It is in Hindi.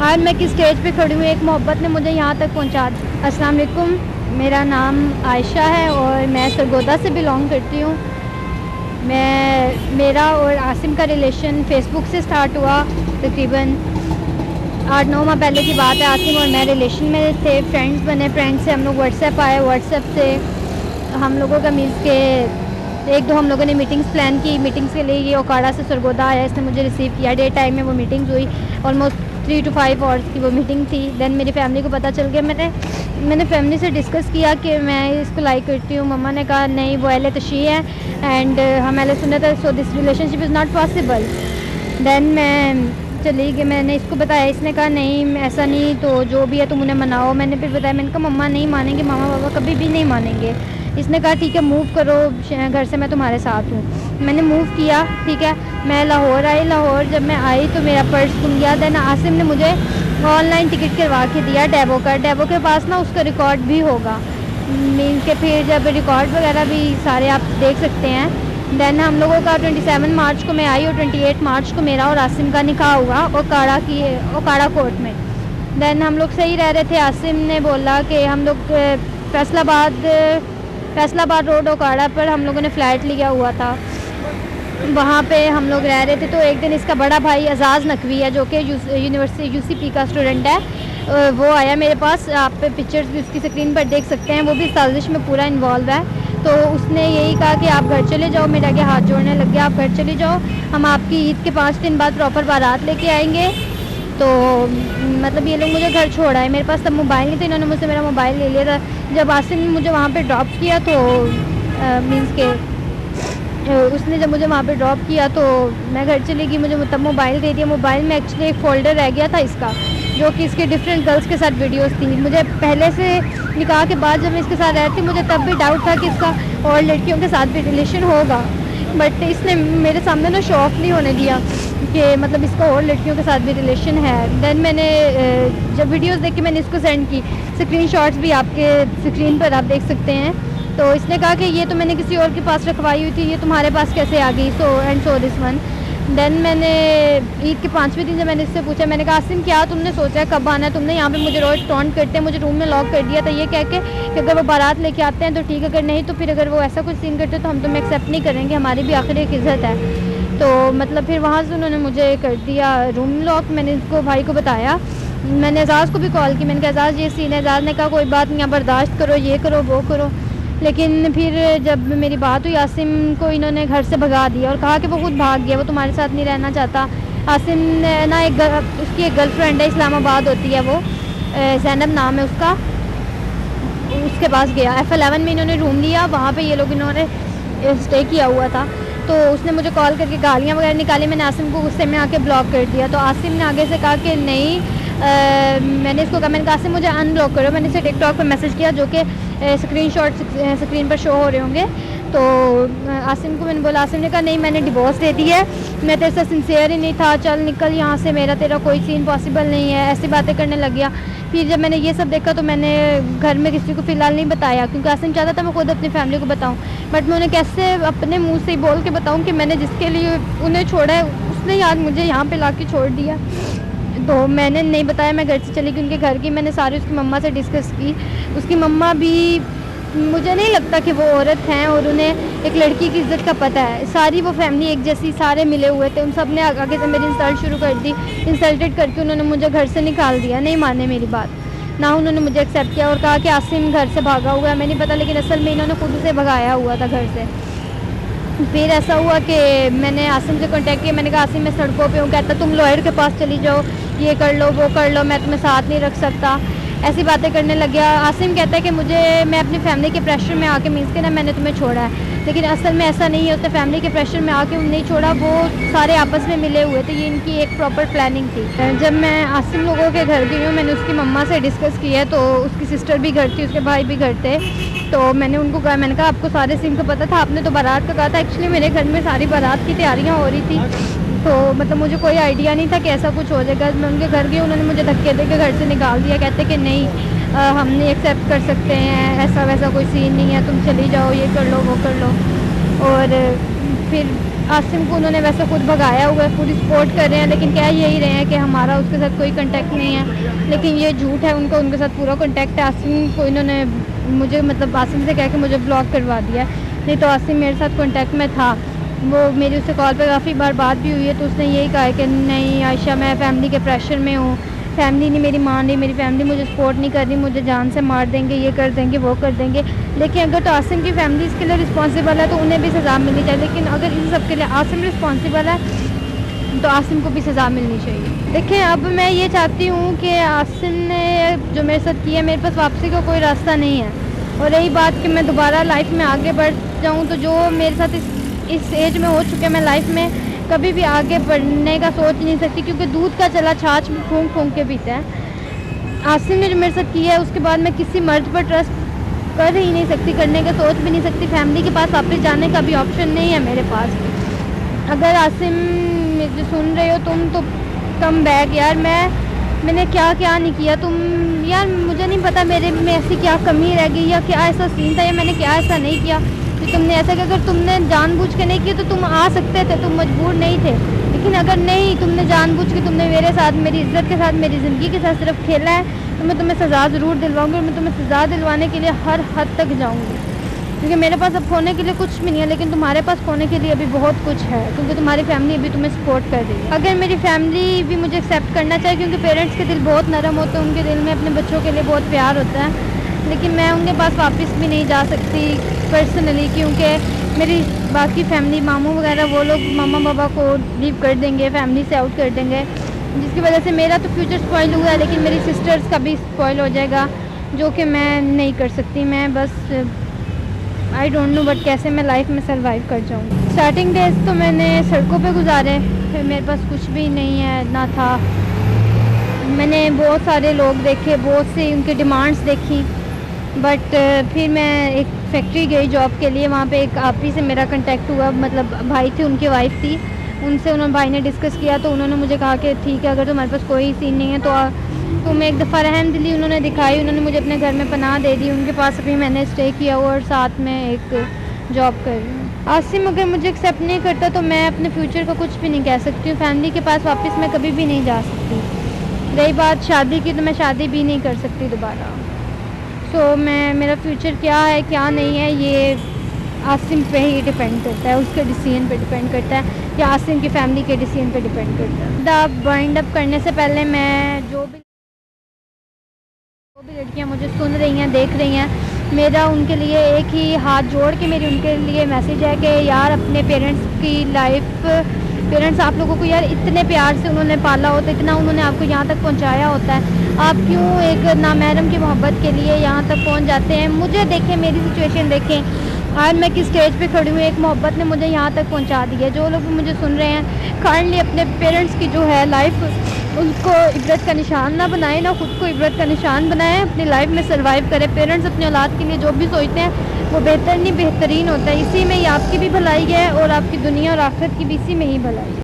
आज मैं किस स्टेज पे खड़ी हूँ, एक मोहब्बत ने मुझे यहाँ तक पहुँचा दिया। अस्सलाम वालेकुम, मेरा नाम आयशा है और मैं सरगोदा से बिलोंग करती हूँ। मेरा और आसिम का रिलेशन फ़ेसबुक से स्टार्ट हुआ। तकरीबन 8-9 माह पहले की बात है। आसिम और मैं रिलेशन में थे, फ्रेंड्स बने, फ्रेंड्स से हम लोग व्हाट्सएप आए, व्हाट्सएप से हम लोगों का मीन्स के 1-2 हम लोगों ने मीटिंग्स प्लान की। मीटिंग्स के लिए ये ओकाड़ा से सरगोदा आया, इसने मुझे रिसीव किया। डे टाइम में वो मीटिंग्स हुई, ऑलमोस्ट 3 to 5 आवर्स की वो मीटिंग थी। देन मेरी फैमिली को पता चल गया। मैंने फैमिली से डिस्कस किया कि मैं इसको लाइक करती हूँ। मम्मा ने कहा नहीं, वो अहले तशी है एंड हम अहले सुन्नत है, so this relationship is not possible. Then मैं चली गई, मैंने इसको बताया, इसने कहा नहीं ऐसा नहीं, तो जो भी है तुम उन्हें मनाओ। मैंने फिर बताया, मैंने कहा मम्मा नहीं मानेंगे, मामा पापा कभी भी नहीं मानेंगे। इसने कहा ठीक है मूव करो घर से, मैं तुम्हारे साथ हूँ। मैंने मूव किया, ठीक है। मैं लाहौर आई। लाहौर जब मैं आई तो मेरा पर्स गुम गया। देन आसिम ने मुझे ऑनलाइन टिकट करवा के दिया डेवो का। डेवो के पास ना उसका रिकॉर्ड भी होगा, मीन के फिर जब रिकॉर्ड वगैरह भी सारे आप देख सकते हैं। देन हम लोगों का 27 मार्च को मैं आई और 28 मार्च को मेरा और आसिम का निकाह हुआ ओकाड़ा कोर्ट में। देन हम लोग सही रह रहे थे। आसिम ने बोला कि हम लोग फैसलाबाद रोड ओकाड़ा पर हम लोगों ने फ़्लैट लिया हुआ था, वहाँ पे हम लोग रह रहे थे। तो एक दिन इसका बड़ा भाई एजाज़ नकवी है, जो कि यूनिवर्सिटी UCP का स्टूडेंट है, वो आया मेरे पास। आप पिक्चर्स भी उसकी स्क्रीन पर देख सकते हैं। वो भी साजिश में पूरा इन्वॉल्व है। तो उसने यही कहा कि आप घर चले जाओ, मेरे आगे हाथ जोड़ने लग गया, आप घर चले जाओ, हम आपकी ईद के 5 दिन बाद प्रॉपर बारात लेके आएंगे। तो मतलब ये लोग मुझे घर छोड़ आए। मेरे पास तब मोबाइल नहीं था, इन्होंने मुझसे मेरा मोबाइल ले लिया था। जब आसिम ने मुझे वहाँ पे ड्रॉप किया तो मीन्स के उसने जब मुझे वहाँ पे ड्रॉप किया तो मैं घर चली गई। मुझे तब मोबाइल दे दिया। मोबाइल में एक्चुअली एक फ़ोल्डर रह गया था इसका, जो कि इसके डिफरेंट गर्ल्स के साथ वीडियोस थी। मुझे पहले से निकाह के बाद जब मैं इसके साथ रहती, मुझे तब भी डाउट था कि इसका और लड़कियों के साथ भी रिलेशन होगा, बट इसने मेरे सामने ना शो ऑफ नहीं होने दिया कि मतलब इसका और लड़कियों के साथ भी रिलेशन है। देन मैंने जब वीडियोस देख के मैंने इसको सेंड की, स्क्रीनशॉट्स भी आपके स्क्रीन पर आप देख सकते हैं। तो इसने कहा कि ये तो मैंने किसी और के पास रखवाई हुई थी, ये तुम्हारे पास कैसे आ गई, सो दिस वन। देन मैंने ईद के 5वें दिन जब मैंने इससे पूछा, मैंने कहा आसिम क्या तुमने सोचा है कब आना है? तुमने यहाँ पे मुझे रोज़ टॉन्ट करते हैं, मुझे रूम में लॉक कर दिया था ये कह के कि अगर वो बारात लेके आते हैं तो ठीक है, अगर नहीं तो फिर अगर वो ऐसा कुछ सीन करते तो हम तुम्हें एक्सेप्ट नहीं करेंगे, हमारी भी आखिर एक इज़्ज़त है। तो मतलब फिर वहाँ से उन्होंने मुझे कर दिया रूम लॉक। मैंने इसको भाई को बताया, मैंने एजाज़ को भी कॉल की, मैंने कहा एजाज़ ये सीन है। एजाज़ ने कहा कोई बात नहीं, बर्दाश्त करो, ये करो वो करो। लेकिन फिर जब मेरी बात हुई, आसिम को इन्होंने घर से भगा दिया और कहा कि वो खुद भाग गया, वो तुम्हारे साथ नहीं रहना चाहता। आसिम ने ना उसकी एक गर्लफ्रेंड है, इस्लामाबाद होती है वो, ज़ैनब नाम है उसका, उसके पास गया। F11 में इन्होंने रूम लिया, वहाँ पे ये लोग इन्होंने स्टे किया हुआ था। तो उसने मुझे कॉल करके गालियाँ वगैरह निकाली। मैंने आसिम को गुस्से में आके ब्लॉक कर दिया। तो आसिम ने आगे से कहा कि नहीं, मैंने इसको कहा, मैंने कहा आसिम मुझे अनब्लॉक करो। मैंने इसे टिकटॉक पर मैसेज किया, जो कि स्क्रीनशॉट स्क्रीन पर शो हो रहे होंगे। तो आसिम को मैंने बोला, आसिम ने कहा नहीं मैंने डिवोर्स दे दी है, मैं तेरे से सिंसियर ही नहीं था, चल निकल यहाँ से, मेरा तेरा कोई सीन पॉसिबल नहीं है, ऐसी बातें करने लग गया। फिर जब मैंने ये सब देखा तो मैंने घर में किसी को फ़िलहाल नहीं बताया, क्योंकि आसिम चाहता था मैं खुद अपनी फैमिली को बताऊं, बट मैं उन्हें कैसे अपने मुंह से ही बोल के बताऊं कि मैंने जिसके लिए उन्हें छोड़ा है उसने यार मुझे यहाँ पे लाके छोड़ दिया। तो मैंने नहीं बताया, मैं घर से चली गई उनके घर की। मैंने सारी उसकी मम्मा से डिस्कस की। उसकी मम्मा भी, मुझे नहीं लगता कि वो औरत हैं और उन्हें एक लड़की की इज़्ज़त का पता है। सारी वो फैमिली एक जैसी, सारे मिले हुए थे, उन सब ने आगे से मेरी इंसल्ट शुरू कर दी। इंसल्टेड करके उन्होंने मुझे घर से निकाल दिया, नहीं माने मेरी बात, ना उन्होंने मुझे एक्सेप्ट किया और कहा कि आसिम घर से भागा हुआ है। मैं नहीं पता, लेकिन असल में इन्होंने खुद उसे भगाया हुआ था घर से। फिर ऐसा हुआ कि मैंने आसिम से कांटेक्ट किया। मैंने कहा आसिम मैं सड़कों पे हूँ। कहता तुम लॉयर के पास चली जाओ, ये कर लो वो कर लो, मैं तुम्हें साथ नहीं रख सकता, ऐसी बातें करने लग गया। आसिम कहता है कि मैं अपनी फैमिली के प्रेशर में आके मीन्स के ना मैंने तुम्हें छोड़ा है, लेकिन असल में ऐसा नहीं है। उसने फैमिली के प्रेशर में आके उन्हें नहीं छोड़ा, वो सारे आपस में मिले हुए थे, ये इनकी एक प्रॉपर प्लानिंग थी। जब मैं आसिम लोगों के घर गई हूँ, मैंने उसकी मम्मा से डिस्कस किया है, तो उसकी सिस्टर भी घर थी, उसके भाई भी घर थे। तो मैंने उनको कहा, मैंने कहा आपको सारे सीन का पता था, आपने तो बारात का कहा था। एक्चुअली मेरे घर में सारी बारात की तैयारियाँ हो रही थी, तो मतलब मुझे कोई आइडिया नहीं था कि ऐसा कुछ हो जाएगा। मैं उनके घर गई, उन्होंने मुझे धक्के दे के घर से निकाल दिया। कहते कि नहीं हम नहीं एक्सेप्ट कर सकते हैं, ऐसा वैसा कोई सीन नहीं है, तुम चली जाओ, ये कर लो वो कर लो। और फिर आसिम को उन्होंने वैसे खुद भगाया हुआ है, पूरी सपोर्ट कर रहे हैं, लेकिन कह यही रहे हैं कि हमारा उसके साथ कोई कांटेक्ट नहीं है, लेकिन ये झूठ है, उनके साथ पूरा कांटेक्ट है। आसिम को इन्होंने मुझे मतलब आसिम से कह के मुझे ब्लॉक करवा दिया, नहीं तो आसिम मेरे साथ कांटेक्ट में था। वो मेरी उससे कॉल पे काफ़ी बार बात भी हुई है, तो उसने यही कहा है कि नहीं आयशा, मैं फैमिली के प्रेशर में हूँ, फैमिली नहीं मेरी मान रही, मेरी फैमिली मुझे सपोर्ट नहीं कर रही, मुझे जान से मार देंगे, ये कर देंगे, वो कर देंगे। लेकिन अगर तो आसिम की फैमिली इसके लिए रिस्पॉन्सिबल है तो उन्हें भी सज़ा मिलनी चाहिए, लेकिन अगर इन सब के लिए आसिम रिस्पॉन्सिबल है तो आसिम को भी सज़ा मिलनी चाहिए। देखिए, अब मैं ये चाहती हूँ कि आसिम ने जो मेरे साथ किया, मेरे पास वापसी का कोई रास्ता नहीं है। और रही बात कि मैं दोबारा लाइफ में आगे बढ़ जाऊँ, तो जो मेरे साथ इस एज में हो चुके, मैं लाइफ में कभी भी आगे बढ़ने का सोच नहीं सकती, क्योंकि दूध का चला छाछ में फूंक फूंक के पीता है। आसिम ने जो मेरे साथ किया है, उसके बाद मैं किसी मर्द पर ट्रस्ट कर ही नहीं सकती, करने का सोच भी नहीं सकती। फैमिली के पास वापस जाने का भी ऑप्शन नहीं है मेरे पास। अगर आसिम जो सुन रहे हो तुम, तो कम बैक यार, मैंने क्या क्या नहीं किया। तुम यार, मुझे नहीं पता मेरे में ऐसी क्या कमी रह गई या क्या ऐसा सीन था, या मैंने क्या ऐसा नहीं किया कि तुमने ऐसा किया। अगर तुमने जानबूझ के नहीं किया तो तुम आ सकते थे, तुम मजबूर नहीं थे। लेकिन अगर नहीं, तुमने जानबूझ के, तुमने मेरे साथ, मेरी इज्जत के साथ, मेरी ज़िंदगी के साथ सिर्फ खेला है, तो मैं तुम्हें सज़ा ज़रूर दिलवाऊंगी। और मैं तुम्हें सज़ा दिलवाने के लिए हर हद तक जाऊंगी, क्योंकि मेरे पास अब खोने के लिए कुछ भी नहीं है, लेकिन तुम्हारे पास खोने के लिए अभी बहुत कुछ है, क्योंकि तुम्हारी फैमिली अभी तुम्हें सपोर्ट कर रही है। अगर मेरी फैमिली भी मुझे एक्सेप्ट करना चाहे, क्योंकि पेरेंट्स के दिल बहुत नरम होते हैं, उनके दिल में अपने बच्चों के लिए बहुत प्यार होता है, लेकिन मैं उनके पास वापस भी नहीं जा सकती पर्सनली, क्योंकि मेरी बाकी फैमिली, मामू वगैरह, वो लोग मामा बाबा को लीव कर देंगे, फैमिली से आउट कर देंगे, जिसकी वजह से मेरा तो फ्यूचर स्पॉइल हुआ है, लेकिन मेरी सिस्टर्स का भी स्पॉइल हो जाएगा, जो कि मैं नहीं कर सकती। मैं बस आई डोंट नो बट कैसे मैं लाइफ में सर्वाइव कर जाऊँ। स्टार्टिंग डेज तो मैंने सड़कों पे गुजारे, फिर मेरे पास कुछ भी नहीं है ना था। मैंने बहुत सारे लोग देखे, बहुत सी उनकी डिमांड्स देखी, बट फिर मैं एक फैक्ट्री गई जॉब के लिए। वहाँ पे एक आपी से मेरा कांटेक्ट हुआ, मतलब भाई थे, उनकी वाइफ थी, उनसे उन्होंने भाई ने डिस्कस किया, तो उन्होंने मुझे कहा कि ठीक है, अगर तुम्हारे पास कोई सीन नहीं है तो मैं एक दफ़ा रहमदिली उन्होंने दिखाई, उन्होंने मुझे अपने घर में पनाह दे दी। उनके पास अभी मैंने स्टे किया हुआ और साथ में एक जॉब कर रही हूँ। आसिम अगर मुझे एक्सेप्ट नहीं करता तो मैं अपने फ्यूचर का कुछ भी नहीं कह सकती हूँ। फैमिली के पास वापस मैं कभी भी नहीं जा सकती। रही बात शादी की, तो मैं शादी भी नहीं कर सकती दोबारा। सो मेरा फ्यूचर क्या है क्या नहीं है, ये आसिम पे ही डिपेंड करता है, उसके डिसीजन पे डिपेंड करता है, या आसिम की फैमिली के डिसीजन पे डिपेंड करता है। अब वाइंड अप करने से पहले मैं जो भी लड़कियां मुझे सुन रही हैं, देख रही हैं, मेरा उनके लिए एक ही हाथ जोड़ के मेरी उनके लिए मैसेज है कि यार अपने पेरेंट्स की लाइफ, पेरेंट्स आप लोगों को यार इतने प्यार से उन्होंने पाला होता है, इतना उन्होंने आपको यहाँ तक पहुँचाया होता है, आप क्यों एक नामहरम की मोहब्बत के लिए यहाँ तक पहुँच जाते हैं। मुझे देखें, मेरी सिचुएशन देखें, आज मैं किस स्टेज पे खड़ी हूँ, एक मोहब्बत ने मुझे यहाँ तक पहुँचा दी है। जो लोग मुझे सुन रहे हैं, काइंडली अपने पेरेंट्स की जो है लाइफ, उनको इबरत का निशान ना बनाए, ना खुद को इबरत का निशान बनाए, अपनी लाइफ में सर्वाइव करें। पेरेंट्स अपनी औलाद के लिए जो भी सोचते हैं वो बेहतर नहीं बेहतरीन होता है, इसी में ही आपकी भी भलाई है और आपकी दुनिया और आखिरत की भी इसी में ही भलाई है।